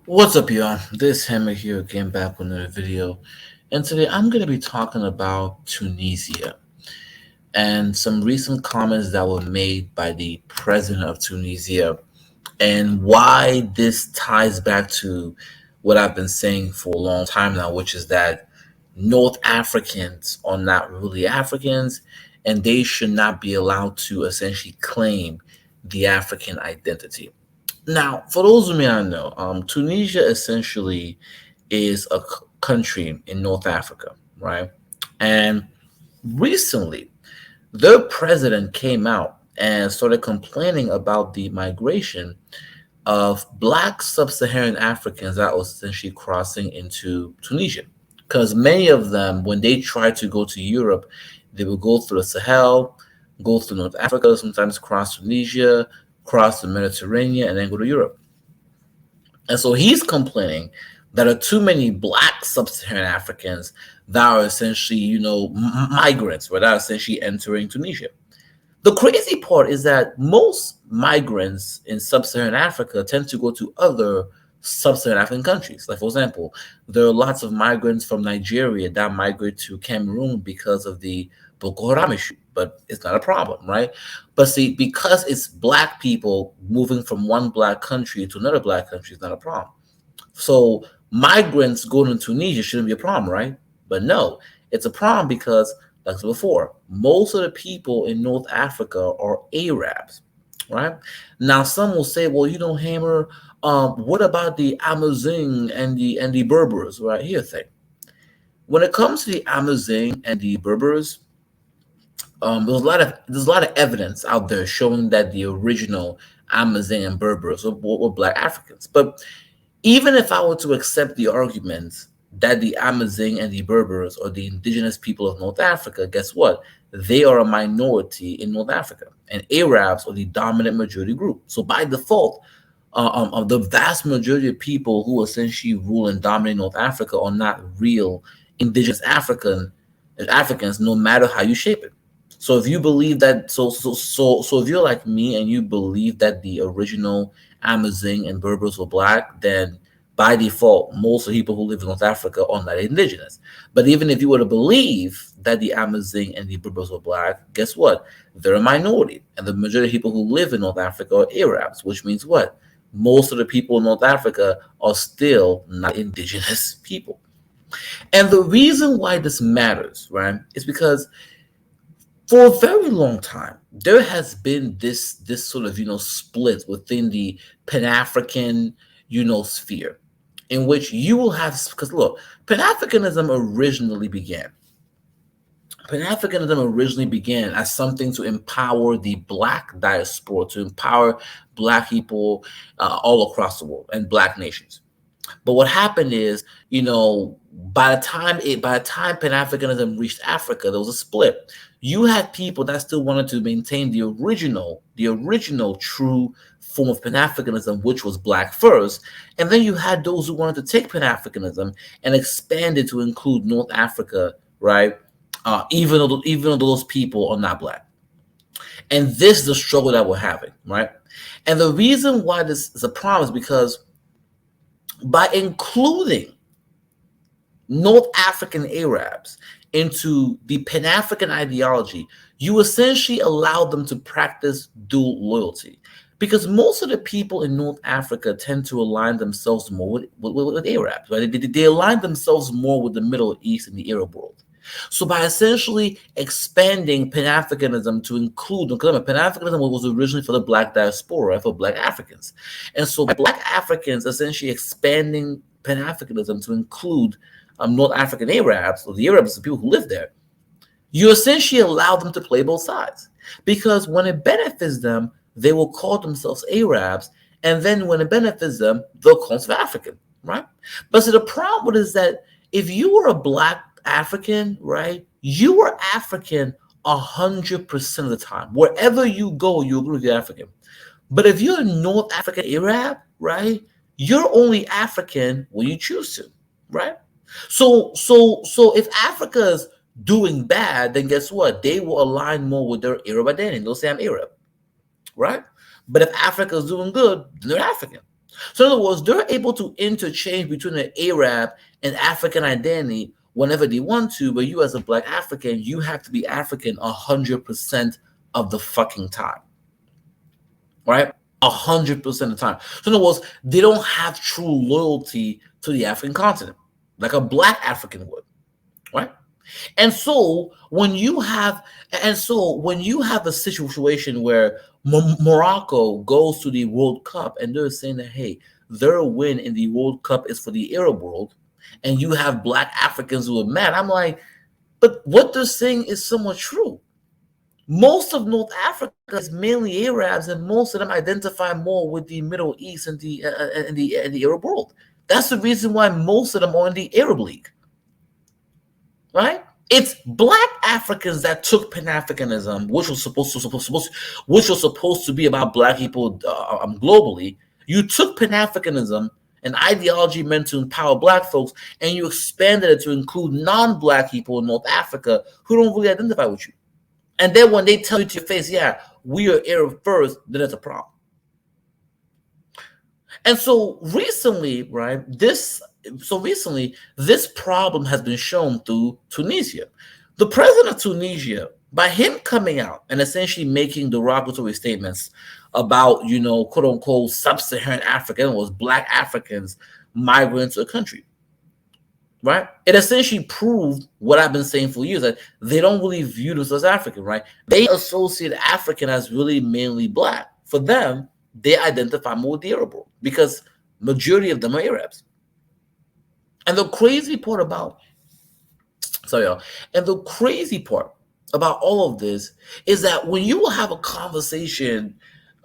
What's up, y'all? This Hammer here again, back with another video. And today I'm going to be talking about Tunisia and some recent comments that were made by the president of Tunisia and why this ties back to what I've been saying for a long time now, which is that North Africans are not really Africans and they should not be allowed to essentially claim the African identity. Now, for those who may not know, Tunisia essentially is a country in North Africa, right? And recently, their president came out and started complaining about the migration of black sub-Saharan Africans that was essentially crossing into Tunisia. Because many of them, when they tried to go to Europe, they would go through the Sahel, go through North Africa, sometimes cross Tunisia, cross the Mediterranean, and then go to Europe. And so he's complaining that there are too many black sub-Saharan Africans that are essentially, migrants, right? That are essentially entering Tunisia. The crazy part is that most migrants in sub-Saharan Africa tend to go to other sub-Saharan African countries. Like, for example, there are lots of migrants from Nigeria that migrate to Cameroon because of the Boko Haram issue, but it's not a problem, right? But see, because it's black people moving from one black country to another black country is not a problem. So migrants going to Tunisia shouldn't be a problem, right? But no, it's a problem because, like I said before, most of the people in North Africa are Arabs, right? Now, some will say, "Well, you don't hammer. What about the Amazigh and the Berbers?" Right? Here's the thing: when it comes to the Amazigh and the Berbers, there's a lot of evidence out there showing that the original Amazigh and Berbers were black Africans. But even if I were to accept the argument that the Amazigh and the Berbers are the indigenous people of North Africa, guess what? They are a minority in North Africa, and Arabs are the dominant majority group. So by default, of the vast majority of people who essentially rule and dominate North Africa are not real indigenous Africans, no matter how you shape it. So if you believe that, so if you're like me and you believe that the original Amazigh and Berbers were black, then by default, most of the people who live in North Africa are not indigenous. But even if you were to believe that the Amazigh and the Berbers were black, guess what? They're a minority, and the majority of people who live in North Africa are Arabs, which means what? Most of the people in North Africa are still not indigenous people. And the reason why this matters, right, is because for a very long time there has been this sort of split within the Pan-African sphere, in which you will have, because look, Pan-Africanism originally began as something to empower the black diaspora, to empower black people all across the world and black nations. But what happened is, by the time Pan Africanism reached Africa, there was a split. You had people that still wanted to maintain the original true form of Pan Africanism, which was black first, and then you had those who wanted to take Pan Africanism and expand it to include North Africa, right? Even though those people are not black, and this is the struggle that we're having, right? And the reason why this is a problem is because by including North African Arabs into the Pan African ideology, you essentially allow them to practice dual loyalty. Because most of the people in North Africa tend to align themselves more with Arabs, right? They align themselves more with the Middle East and the Arab world. So by essentially expanding Pan-Africanism to include, because Pan-Africanism was originally for the black diaspora, for black Africans. And so by black Africans essentially expanding Pan-Africanism to include North African Arabs, or the Arabs, the people who live there, you essentially allow them to play both sides. Because when it benefits them, they will call themselves Arabs, and then when it benefits them, they'll call themselves African, right? But so the problem is that if you were a black African, right, you were African 100% of the time. Wherever you go, you agree with the African. But if you're a North African Arab, right, you're only African when you choose to, right? So if Africa's doing bad, then guess what? They will align more with their Arab identity. They'll say I'm Arab, right? But if Africa's doing good, then they're African. So in other words, they're able to interchange between an Arab and African identity whenever they want to, but you as a black African, you have to be African 100% of the fucking time. Right? 100% of the time. So in other words, they don't have true loyalty to the African continent, like a black African would. Right? And so when you have a situation where Morocco goes to the World Cup and they're saying that, hey, their win in the World Cup is for the Arab world, and you have black Africans who are mad, I'm like, but what they're saying is somewhat true. Most of North Africa is mainly Arabs, and most of them identify more with the Middle East and the Arab world. That's the reason why most of them are in the Arab League. Right? It's black Africans that took Pan-Africanism, which was supposed to be about black people globally. You took Pan-Africanism, an ideology meant to empower black folks, and you expanded it to include non-black people in North Africa who don't really identify with you. And then when they tell you to your face, yeah, we are Arab first, then it's a problem. And so recently, right, this problem has been shown through Tunisia. The president of Tunisia, by him coming out and essentially making derogatory statements about, quote unquote, sub-Saharan Africa, was black Africans migrating to the country, right? It essentially proved what I've been saying for years, that they don't really view themselves as African, right? They associate African as really mainly black. For them, they identify more with the Arab world because majority of them are Arabs. And the crazy part about all of this is that when you will have a conversation,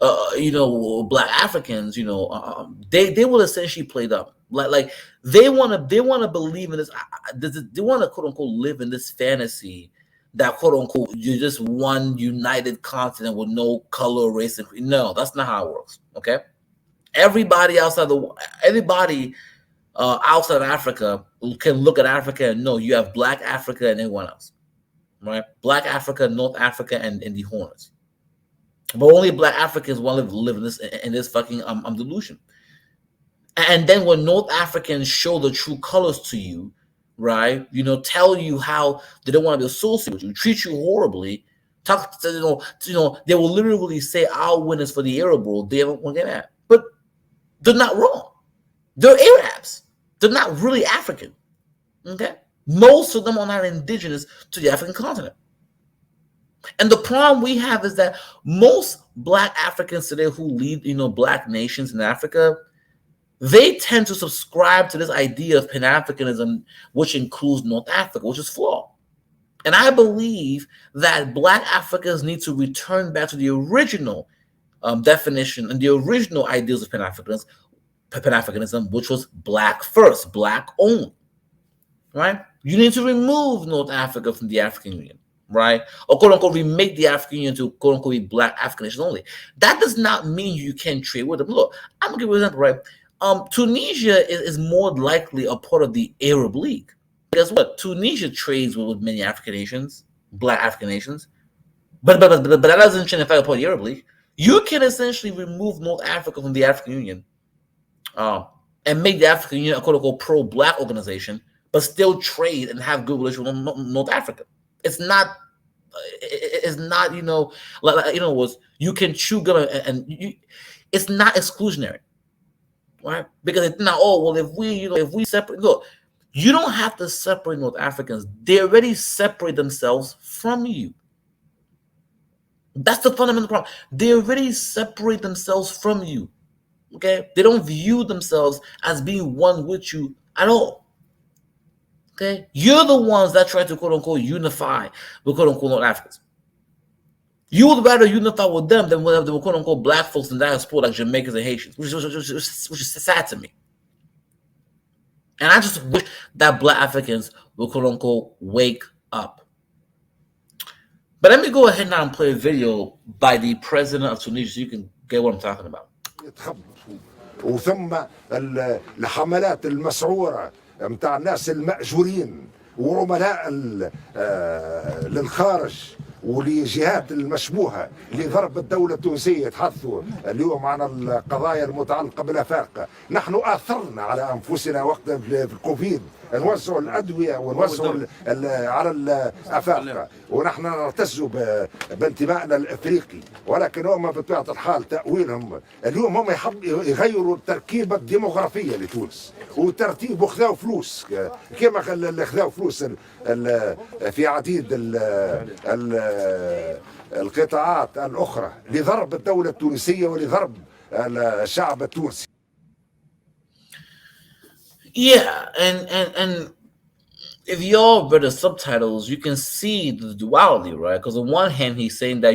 black Africans, they will essentially play dumb. Like they want to believe in this. They want to quote unquote live in this fantasy that quote unquote you're just one united continent with no color, race, and creed. No, that's not how it works. Okay, everybody outside of Africa can look at Africa and know you have black Africa and everyone else, right? Black Africa, North Africa, and the Hornets. But only black Africans want to live in this fucking delusion. And then when North Africans show the true colors to you, right? Tell you how they don't want to be associated with you, treat you horribly. They will literally say our win is for the Arab world. They won't get mad, but they're not wrong. They're Arabs. They're not really African. Okay, most of them are not indigenous to the African continent. And the problem we have is that most black Africans today who lead, black nations in Africa, they tend to subscribe to this idea of Pan-Africanism, which includes North Africa, which is flawed. And I believe that black Africans need to return back to the original definition and the original ideals of Pan-Africanism, which was black first, black only, right? You need to remove North Africa from the African Union, right? Or quote unquote, remake the African Union to quote unquote be black African nation only. That does not mean you can't trade with them. Look, I'm gonna give you an example, right? Tunisia is more likely a part of the Arab League. Guess what? Tunisia trades with many African nations, black African nations, but that doesn't change the fact part of the Arab League. You can essentially remove North Africa from the African Union, and make the African Union a quote unquote pro-black organization, but still trade and have good relations with North Africa. It's not, you can chew gum it's not exclusionary, right? Because it's not, if we separate, look, you don't have to separate North Africans. They already separate themselves from you. That's the fundamental problem. They already separate themselves from you. Okay, they don't view themselves as being one with you at all. Okay, you're the ones that try to quote unquote unify with quote unquote North Africans. You would rather unify with them than with the quote unquote black folks in diaspora like Jamaicans and Haitians, which is sad to me. And I just wish that black Africans will quote unquote wake up. But let me go ahead now and play a video by the president of Tunisia so you can get what I'm talking about. وثم الحملات المسعورة متاع الناس المأجورين وعملاء للخارج ولجهات المشبوهة لضرب الدولة التونسية يتحدثوا اليوم عن القضايا المتعلقة بالأفارقة. نحن آثرنا على أنفسنا وقت في الكوفيد نوزعوا الأدوية ونوزعوا على الأفارقة، ونحن نعتز بانتمائنا الأفريقي، ولكن هم بطبيعة الحال تأويلهم اليوم هم يحب يغيروا التركيبة الديموغرافية لتونس وترتيب وخذوا فلوس كما خذوا فلوس في عديد القطاعات الأخرى لضرب الدولة التونسية ولضرب الشعب التونسي. Yeah, and if y'all read the subtitles, you can see the duality, right? Because on one hand, he's saying that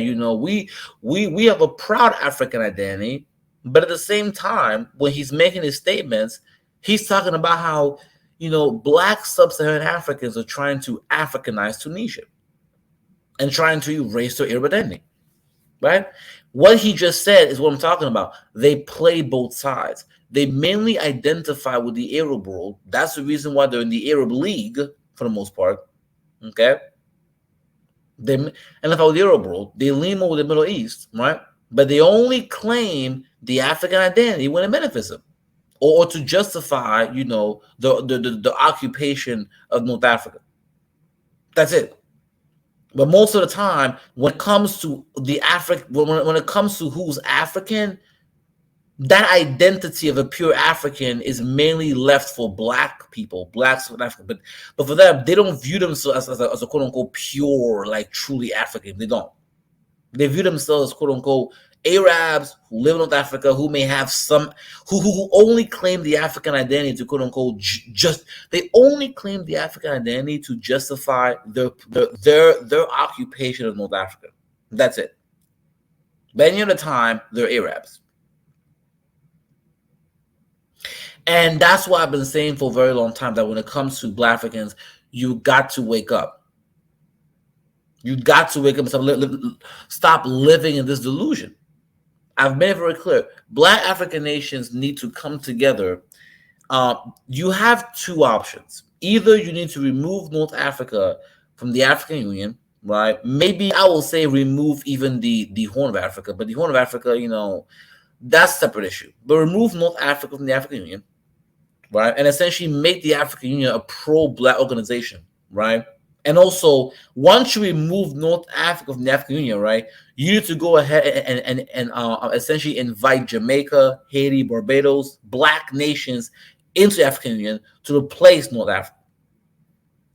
we have a proud African identity, but at the same time, when he's making his statements, he's talking about how Black sub-Saharan Africans are trying to Africanize Tunisia and trying to erase their Arab identity, right? What he just said is what I'm talking about. They play both sides. They mainly identify with the Arab world. That's the reason why they're in the Arab League for the most part. Okay? And if I was the Arab world, they lean more with the Middle East, right? But they only claim the African identity when it benefits them, or to justify, the occupation of North Africa. That's it. But most of the time, when it comes to when it comes to who's African, that identity of a pure African is mainly left for Black people, Black South Africa. But for them, they don't view themselves as a quote unquote pure, like truly African. They don't. They view themselves as quote unquote Arabs who live in North Africa, who may have who only claim the African identity to quote unquote they only claim the African identity to justify their occupation of North Africa. That's it. But any other time, they're Arabs. And that's why I've been saying for a very long time that when it comes to Black Africans, you got to wake up. You got to wake up and stop living in this delusion. I've made it very clear. Black African nations need to come together. You have two options. Either you need to remove North Africa from the African Union, right? Maybe I will say remove even the Horn of Africa, but the Horn of Africa, that's a separate issue. But remove North Africa from the African Union, right? And essentially make the African Union a pro-Black organization, right? And also, once you remove North Africa from the African Union, right, you need to go ahead and essentially invite Jamaica, Haiti, Barbados, Black nations into the African Union to replace North Africa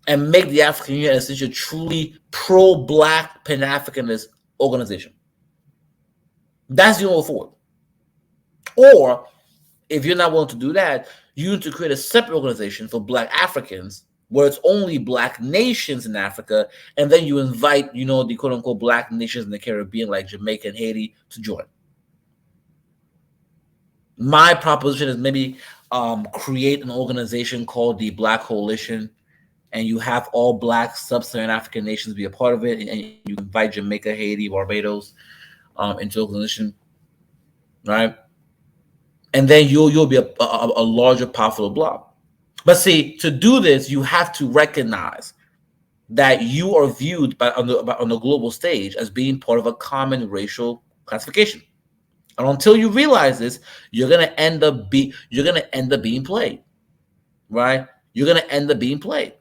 and make the African Union essentially a truly pro-Black Pan-Africanist organization. That's the only way forward. Or, if you're not willing to do that, you need to create a separate organization for Black Africans where it's only Black nations in Africa, and then you invite, the quote-unquote Black nations in the Caribbean like Jamaica and Haiti to join. My proposition is maybe create an organization called the Black Coalition, and you have all Black sub-Saharan African nations be a part of it, and you invite Jamaica, Haiti, Barbados into the organization, right? And then you'll be a larger, powerful bloc. But see, to do this, you have to recognize that you are viewed on the global stage as being part of a common racial classification. And until you realize this, you're gonna end up being played, right? You're gonna end up being played.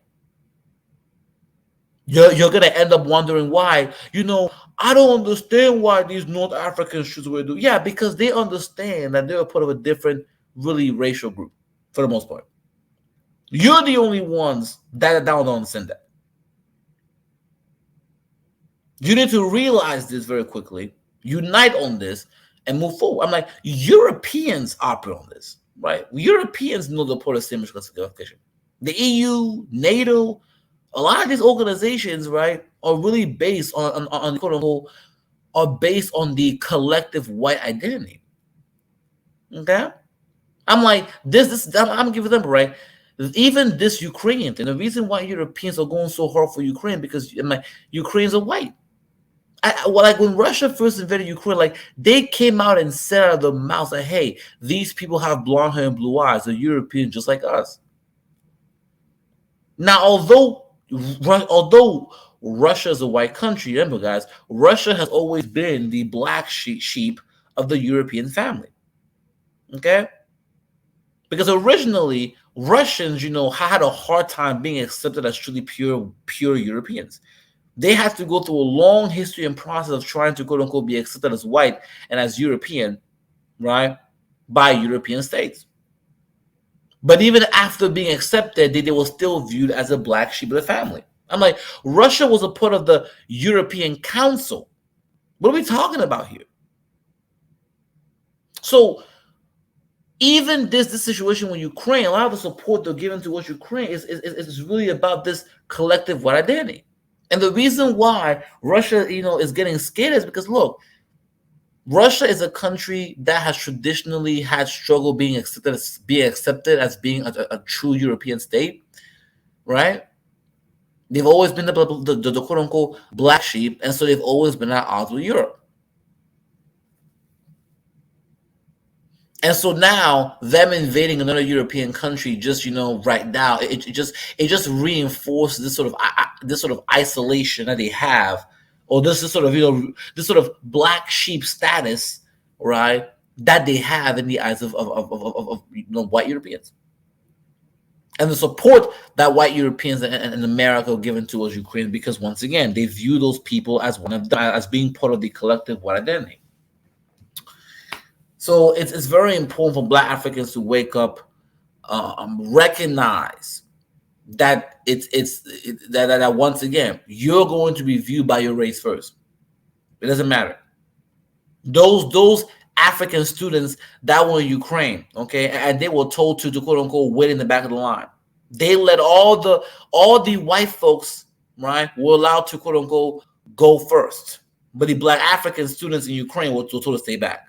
You're gonna end up wondering why. I don't understand why these North Africans choose what they do. Yeah, because they understand that they're a part of a different, really racial group for the most part. You're the only ones that don't understand that. You need to realize this very quickly, unite on this, and move forward. I'm like, Europeans operate on this, right? Europeans know the part of same classification. The EU, NATO, a lot of these organizations, right, are really based on quote unquote, are based on the collective white identity. Okay? I'm like, I'm giving them, right? Even this Ukrainian thing, the reason why Europeans are going so hard for Ukraine because Ukrainians are white. Like when Russia first invaded Ukraine, like they came out and said out of their mouths that, hey, these people have blonde hair and blue eyes. They're Europeans just like us. Now, although Although Russia is a white country, remember, guys, Russia has always been the black sheep of the European family. Okay, because originally Russians, had a hard time being accepted as truly pure Europeans. They had to go through a long history and process of trying to quote unquote be accepted as white and as European, right, by European states. But even after being accepted, they were still viewed as a black sheep of the family. I'm like, Russia was a part of the European Council. What are we talking about here? So even this situation with Ukraine, a lot of the support they're giving towards Ukraine is really about this collective white identity. And the reason why Russia, is getting scared is because look, Russia is a country that has traditionally had struggle being accepted as being a true European state, right? They've always been the quote unquote black sheep, and so they've always been at odds with Europe. And so now them invading another European country, just right now, it just reinforces this sort of isolation that they have, or this sort of this sort of black sheep status, right? That they have in the eyes of white Europeans, and the support that white Europeans and America are given towards Ukraine, because once again they view those people as one of them, as being part of the collective white identity. So it's very important for Black Africans to wake up, recognize that that once again you're going to be viewed by your race first. It doesn't matter. Those African students that were in Ukraine, okay, and they were told to quote unquote wait in the back of the line. They let all the white folks, right, were allowed to quote unquote go first, but the Black African students in Ukraine were told to stay back.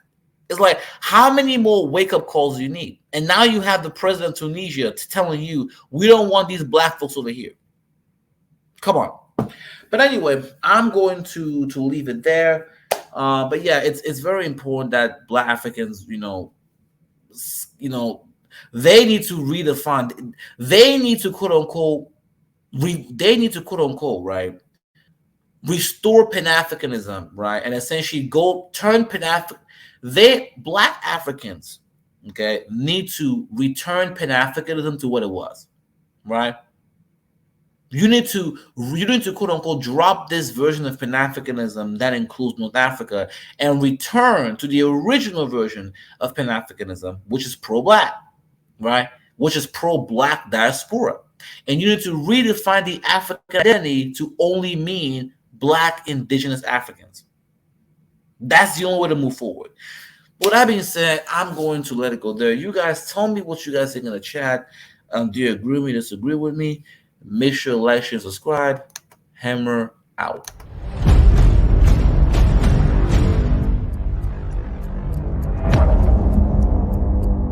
It's like, how many more wake up calls do you need? And now you have the president of Tunisia telling you, we don't want these black folks over here. Come on. But anyway, I'm going to leave it there. But yeah, it's very important that Black Africans, they need to redefine. They need to quote unquote. They need to quote unquote, right, restore Pan Africanism, right, and essentially go turn Pan African. They Black Africans, okay, need to return Pan Africanism to what it was, right? You need to quote unquote drop this version of Pan Africanism that includes North Africa and return to the original version of Pan Africanism, which is pro-Black, right? Which is pro-Black diaspora. And you need to redefine the African identity to only mean Black indigenous Africans. That's the only way to move forward. With that being said, I'm going to let it go there. You guys tell me what you guys think in the chat. Do you agree with me, disagree with me? Make sure to like, share, subscribe. Hammer out.